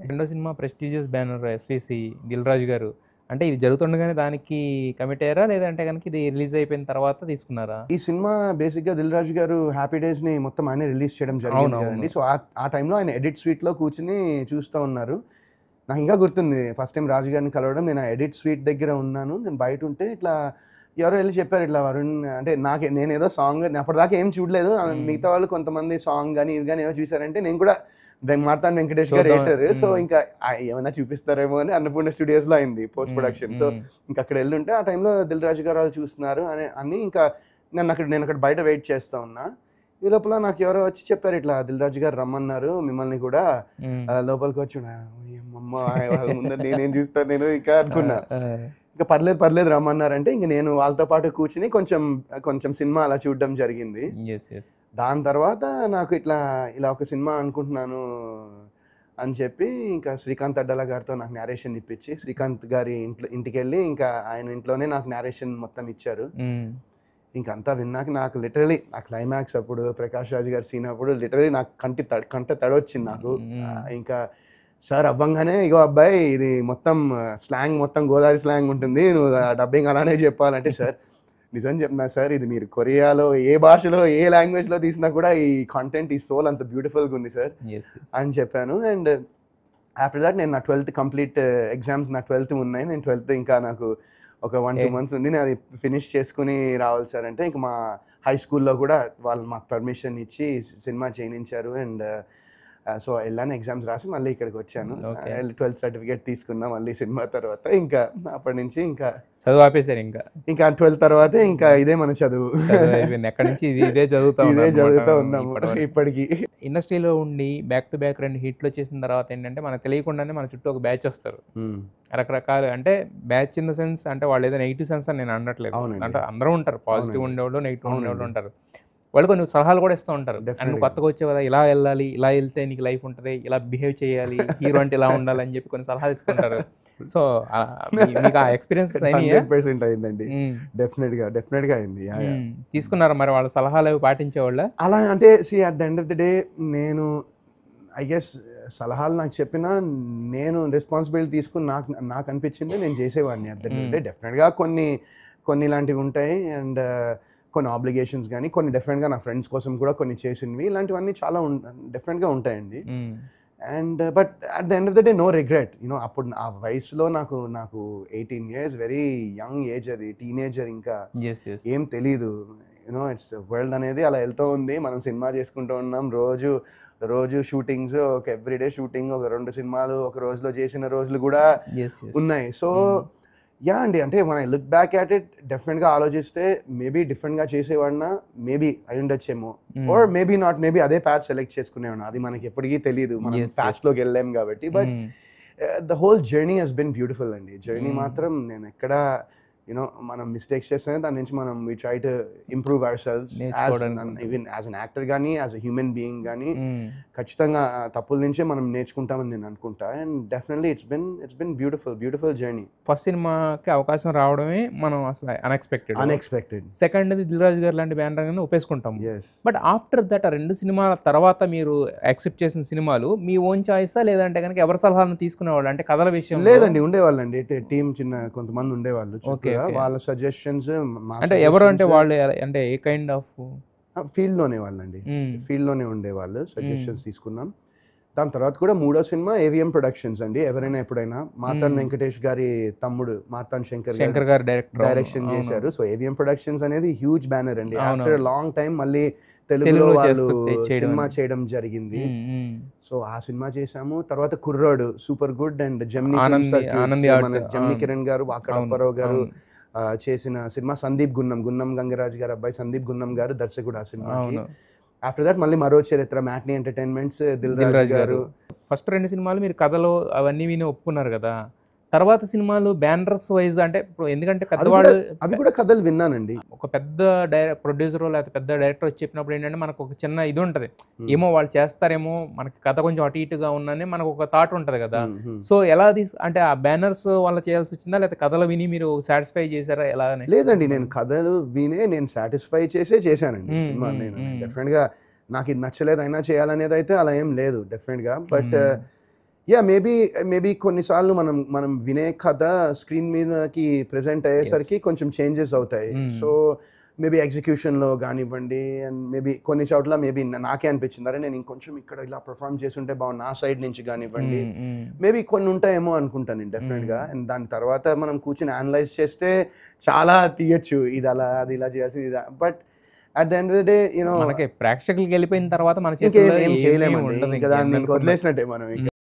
రెండో cinema prestigious banner SVC Dil Raju గారు. అంటే ఇది జరుగుతుండగానే దానికి కమిట్ అయ్యారా? లేదంటే గనుక ఇది రిలీజ్ అయిపోయిన తర్వాత తీసుకున్నారా? ఈ సినిమా బేసిక్‌గా 'దిల్ రాజు' గారు 'హ్యాపీ డేస్‌ని' మొత్తం ఆయనే రిలీజ్ చేయడం జరిగింది అవునవును. కదండీ. సో, ఆ టైంలో ఆయన ఎడిట్ స్వీట్‌లో కూర్చొని చూస్తా ఉన్నారు. నాకు ఇంకా గుర్తుంది ఫస్ట్ టైం రాజు గారిని కలవడం. నేను ఆ ఎడిట్ స్వీట్ దగ్గర ఉన్నాను. నేను బయట ఉంటే ఇట్లా ఎవరో ఎళ్లి చెప్పారు ఇట్లా వరుణ్ అంటే నేనేదో సాంగ్ అప్పటిదాకా ఏం చూడలేదు. మిగతా వాళ్ళు కొంతమంది సాంగ్ గాని, ఇది గాని ఏవో చూసారంటే నేను కూడా మార్తాండ్ వెంకటేష్ గారు రేటర్. సో, ఇంకా ఏమైనా చూపిస్తారేమో అని అన్నపూర్ణ స్టూడియోస్‌లో అయింది పోస్ట్ ప్రొడక్షన్. సో, ఇంక అక్కడ ఎళ్ళుంటే ఆ టైంలో 'దిల్ రాజు' గారు వాళ్ళు చూస్తున్నారు అని ఇంకా నేను అక్కడ బయట వెయిట్ చేస్తా ఉన్నా. ఈ లోపల నాకు ఎవరో వచ్చి చెప్పారు ఇట్లా 'దిల్ రాజు' గారు రమ్మన్నారు మిమ్మల్ని కూడా లోపలికి వచ్చి వాళ్ళ ముందర నేనేం చూస్తాను నేను ఇంకా అనుకున్నా. ఇంకా పర్లేదు రమ్మన్నారంటే ఇంక నేను వాళ్ళతో పాటు కూర్చుని కొంచెం సినిమా అలా చూడడం జరిగింది. దాని తర్వాత నాకు ఇలా ఒక సినిమా అనుకుంటున్నాను అని చెప్పి ఇంకా శ్రీకాంత్ అడ్డాల గారితో నాకు నేరేషన్ ఇప్పించి శ్రీకాంత్ గారి ఇంటికెళ్ళి ఇంకా ఆయన ఇంట్లోనే నాకు నేరేషన్ మొత్తం ఇచ్చారు. ఇంకంతా విన్నాక నాకు లిటరలీ ఆ క్లైమాక్స్ అప్పుడు ప్రకాష్ రాజ్ గారి సీన్ అప్పుడు లిటరలీ నాకు కంట తడొచ్చింది నాకు. ఇంకా సార్ అవ్వంగానే ఇగో అబ్బాయి ఇది మొత్తం స్లాంగ్ మొత్తం గోదావరి స్లాంగ్ ఉంటుంది, నువ్వు డబ్బింగ్ అలానే చెప్పాలంటే సార్ నిజం చెప్తున్నా సార్ ఇది మీరు కొరియాలో ఏ భాషలో ఏ లాంగ్వేజ్లో తీసినా కూడా ఈ కంటెంట్ ఈ సోల్ అంత బ్యూటిఫుల్గా ఉంది సార్ అని చెప్పాను. అండ్ ఆఫ్టర్ దాట్ నేను నా 12th కంప్లీట్ ఎగ్జామ్స్ నా 12th ఉన్నాయి. నేను 12th ఇంకా నాకు ఒక 1-2 months ఉండి నేను అది ఫినిష్ చేసుకుని రావాలి సార్ అంటే ఇంక మా హై స్కూల్లో కూడా వాళ్ళు మాకు పర్మిషన్ ఇచ్చి సినిమా చేయించారు. అండ్ సో వెళ్ళాను ఎగ్జామ్స్ రాసి మళ్ళీ ఇక్కడికి వచ్చాను. 12th సర్టిఫికేట్ తీసుకున్నా మళ్ళీ సినిమా తర్వాత. ఇంకా అప్పటి నుంచి ఇంకా చదువు ఆపేశారు. ఇంకా 12th తర్వాత ఇంకా ఇదే మన చదువు. ఎక్కడి నుంచి ఇదే చదువుతా ఉన్నాము ఇప్పటికి. ఇండస్ట్రీలో ఉండి బ్యాక్ టు బ్యాక్ 2 హిట్లు వచ్చేసిన తర్వాత ఏంటంటే మనకు తెలియకుండానే మన చుట్టూ ఒక బ్యాచ్ వస్తారు. రకరకాలు అంటే బ్యాచ్ ఇన్ ద సెన్స్ అంటే వాళ్ళు ఏదో నెగిటివ్ సెన్స్ అని నేను అనట్లేదు. అంటే అందరూ ఉంటారు, పాజిటివ్ ఉండేవాళ్ళు నెగిటివ్ ఉండేవాళ్ళు ఉంటారు. వాళ్ళు కొన్ని సలహాలు కూడా ఇస్తూ ఉంటారు. అండ్ నువ్వు కొత్తగా వచ్చావు కదా, ఇలా వెళ్ళాలి, ఇలా వెళ్తే నీకు లైఫ్ ఉంటుంది, ఇలా బిహేవ్ చేయాలి, హీరో అంటే ఇలా ఉండాలి అని చెప్పి కొన్ని సలహాలు ఇస్తుంటారు. సో మీకు ఆ ఎక్స్పీరియన్స్ 100% అయిందండి. డెఫినెట్ గా అయింది. తీసుకున్నారా మరి వాళ్ళ సలహాలు అవి పాటించేవాళ్ళ? అలా అంటే at the end of the day నేను ఐ గెస్ సలహాలు నాకు చెప్పినా నేను రెస్పాన్సిబిలిటీ తీసుకుని నాకు అనిపించింది నేను చేసేవాడిని. At the end of the day డెఫినెట్గా కొన్ని ఇలాంటివి ఉంటాయి. అండ్ కొన్ని ఆబ్లిగేషన్స్ కానీ కొన్ని డెఫినెట్గా నా ఫ్రెండ్స్ కోసం కూడా కొన్ని చేసినవి ఇలాంటివన్నీ చాలా డెఫినెట్గా ఉంటాయండి. And but at the end of the day no regret. అప్పుడు ఆ వయసులో నాకు 18 years వెరీ యంగ్ ఏజ్, అది టీనేజర్, ఇంకా ఏం తెలీదు. ఇట్స్ వరల్డ్ అనేది అలా వెళ్తూ ఉంది. మనం సినిమా చేసుకుంటూ ఉన్నాం, రోజు షూటింగ్స్, ఒక ఎవ్రీడే షూటింగ్, ఒక 2 సినిమాలు ఒక రోజులో చేసిన రోజులు కూడా ఉన్నాయి. సో యా అండి, అంటే మన లుక్ బ్యాక్ అట్ ఇట్ డెఫినెట్గా ఆలోచిస్తే మేబీ డిఫరెంట్గా చేసేవాడినా మేబీ అయి ఉండొచ్చేమో, ఆర్ మేబీ నాట్, మేబీ అదే ప్యాచ్ సెలెక్ట్ చేసుకునేవాడినా. అది మనకి ఎప్పటికీ తెలియదు, మనం ప్యాచ్లోకి వెళ్ళాం కాబట్టి. But the whole journey has been beautiful అండి. జర్నీ మాత్రం నేను ఎక్కడా మనం మిస్టేక్స్ చేస్తేనే దాని నుంచి మనం we try to improve ourselves even as an actor కానీ యాజ్ అ హ్యూమన్ బీయింగ్ కానీ ఖచ్చితంగా తప్పుల నుంచే మనం నేర్చుకుంటామని నేను అనుకుంటా. And definitely it's been beautiful journey. First సినిమాకి అవకాశం రావడమే మనం అసలు అన్ఎక్స్పెక్టెడ్. సెకండ్ దిల్ రాజు గారు లాంటి బ్యానర్ ఒప్పేసుకుంటాం. బట్ ఆఫ్టర్ దట్ 2 సినిమాల తర్వాత మీరు యాక్సెప్ట్ చేసిన సినిమాలు మీ ఓన్ చాయిసా, లేదంటే కనుక ఎవరి సలహాలను తీసుకునేవాళ్ళు? అంటే కథల విషయం లేదండి, ఉండేవాళ్ళండి. టీం కొంతమంది ఉండేవాళ్ళు, వాళ్ళ సజెషన్స్. అంటే ఎవరు అంటే వాళ్ళు అంటే ఏ కైండ్ ఆఫ్ ఫీల్డ్లోనే వాళ్ళండి, ఫీల్డ్లోనే ఉండేవాళ్ళు. సజెషన్స్ తీసుకున్నాం. దాని తర్వాత కూడా 3వ సినిమా ఏవిఎం ప్రొడక్షన్స్ అండి. ఎవరైనా ఎప్పుడైనా మార్తాండ్ వెంకటేష్ గారి తమ్ముడు మార్తాండ్ శంకర్ గారు డైరెక్షన్ చేశారు. సో ఏవిఎం ప్రొడక్షన్స్ అనేది హ్యూజ్ బ్యానర్ అండి. ఆఫ్టర్ లాంగ్ టైం మళ్ళీ తెలుగులో వాళ్ళు సినిమా చేయడం జరిగింది. సో ఆ సినిమా చేసాము. తర్వాత కుర్రాడు super good and Gemini Kiran గారు, వాకడ్ అప్పారావు గారు చేసిన సినిమా. గున్నం గంగరాజ్ గారు అబ్బాయి సందీప్ గున్నం గారు దర్శకుడు ఆ సినిమాకి. ఆఫ్టర్ దట్ మళ్ళీ మరో చరిత్ర, మ్యాట్నీ ఎంటర్టైన్మెంట్స్, దిల్ రాజు గారు. ఫస్ట్ 2 సినిమాలు మీరు కథలో అవన్నీ విని ఒప్పుకున్నారు కదా, తర్వాత సినిమాలు బ్యానర్స్ వైజ్ అంటే ఇప్పుడు ఎందుకంటే పెద్దవాళ్ళు అవి కూడా కథలు విన్నానండి. ఒక పెద్ద ప్రొడ్యూసర్ లేకపోతే పెద్ద డైరెక్టర్ వచ్చి చెప్పినప్పుడు ఏంటంటే మనకు ఒక చిన్న ఇది ఉంటుంది, ఏమో వాళ్ళు చేస్తారేమో, మనకి కథ కొంచెం అటు ఇటుగా ఉన్ననే మనకు ఒక థాట్ ఉంటుంది కదా. సో ఎలా అంటే ఆ బ్యానర్స్ వల్ల చేయాల్సి వచ్చిందా, లేకపోతే కథలు విని మీరు సాటిస్ఫై చేశారా? ఎలా? లేదండి, నేను కథలు వినే నేను సాటిస్ఫై చేశానండి సినిమా. నేను డెఫినెట్గా నాకు ఇది నచ్చలేదు అయినా చేయాలనేది అయితే అలా ఏం లేదు డెఫినెట్గా. బట్ యా మేబీ కొన్నిసార్లు మనం వినే కథ స్క్రీన్ మీదకి ప్రెజెంట్ అయ్యేసరికి కొంచెం చేంజెస్ అవుతాయి. సో మేబీ ఎగ్జిక్యూషన్లో కానివ్వండి, అండ్ మేబీ కొన్ని చోట్ల మేబీ నాకే అనిపించింది అరే నేను ఇంకొంచెం ఇక్కడ ఇలా పర్ఫామ్ చేస్తుంటే బాగుంది నా సైడ్ నుంచి కానివ్వండి, మేబీ కొన్ని ఉంటాయేమో అనుకుంటాను నేను డెఫినెట్గా. అండ్ దాని తర్వాత మనం కూర్చొని అనలైజ్ చేస్తే చాలా తీయచ్చు, ఇది అలా అది ఇలా చేయాల్సి ఇది, but at the end of the day you know మనకి ప్రేక్షకులకి వెళ్ళిపోయిన తర్వాత మన ఇంకేం చేతుల్లో చేయలేము, ఉండదు ఇంకా దాన్ని వదిలేసినట్టే మనం.